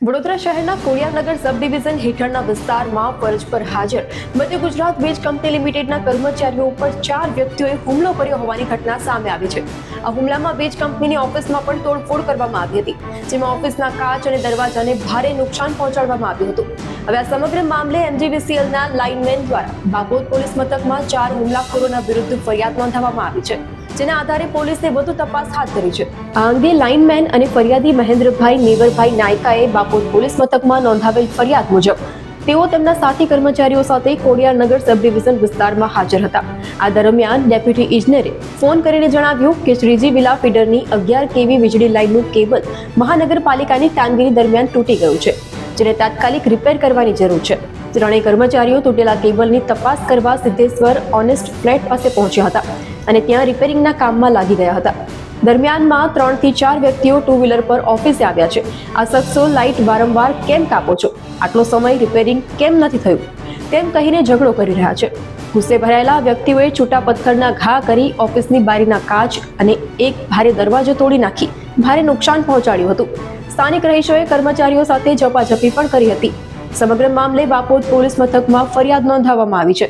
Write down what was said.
વડોદરા શહેરના કોડિયાનગર સબ ડિવિઝન હેઠળના વિસ્તારમાં ફરજ પર હાજર મધ્ય ગુજરાત વીજ કંપની લિમિટેડના કર્મચારીઓ ઉપર 4 વ્યક્તિઓએ હુમલો કર્યો હોવાની ઘટના સામે આવી છે. આ હુમલામાં વીજ કંપનીની ઓફિસમાં પણ તોડફોડ કરવામાં આવી હતી, જેમાં ઓફિસના કાચ અને દરવાજાને ભારે નુકસાન પહોંચાડવામાં આવ્યું હતું. હવે આ સમગ્ર મામલે MGVCLના લાઇનમેન દ્વારા બાગોદ પોલીસ મથકમાં 4 હુમલાખોરોના વિરુદ્ધ ફરિયાદ નોંધાવવામાં આવી છે, જેના આધારે પોલીસે વધુ તપાસ હાથ ધરી છે. આ અંગે લાઇનમેન અને ફરિયાદી મહેન્દ્રભાઈ મેવરભાઈ નાયકાએ બાગોદ પોલીસ મથકમાં નોંધાવેલ ફરિયાદ મુજબ તેઓ તેમના સાથી કર્મચારીઓ સાથે કોડિયાનગર સબ ડિવિઝન વિસ્તારમાં હાજર હતા. આ દરમિયાન ડેપ્યુટી ઇજનેરે ફોન કરીને જણાવ્યું કે શ્રીજી વિલા ફીડરની 11 kV વીજળી લાઇનનું કેબલ મહાનગરપાલિકાની કામગીરી દરમિયાન તૂટી ગયું છે, જેને તાત્કાલિક રિપેર કરવાની જરૂર છે. ત્રણેય કર્મચારીઓ તૂટેલા કેબલની તપાસ કરવા સિદ્ધેશ્વર ઓનેસ્ટ ફ્લેટ પાસે પહોંચ્યા હતા અને ત્યાં રિપેરિંગના કામમાં લાગી ગયા હતા. દરમિયાનમાં 3 થી 4 વ્યક્તિઓ 2 વ્હીલર પર ઓફિસે આવ્યા છે. આ શખ્સો લાઇટ વારંવાર કેમ કાપો છો, આટલો સમય રિપેરિંગ કેમ નથી થયું તેમ કહીને ઝઘડો કરી રહ્યા છે. ગુસ્સે ભરાયેલા વ્યક્તિઓએ છૂટા પથ્થરના ઘા કરી ઓફિસની બારીના કાચ અને એક ભારે દરવાજો તોડી નાખી ભારે નુકસાન પહોંચાડ્યું હતું. સ્થાનિક રહીશોએ કર્મચારીઓ સાથે ઝપાઝપી પણ કરી હતી. સમગ્ર મામલે બાગોદ પોલીસ મથકમાં ફરિયાદ નોંધાવવામાં આવી છે.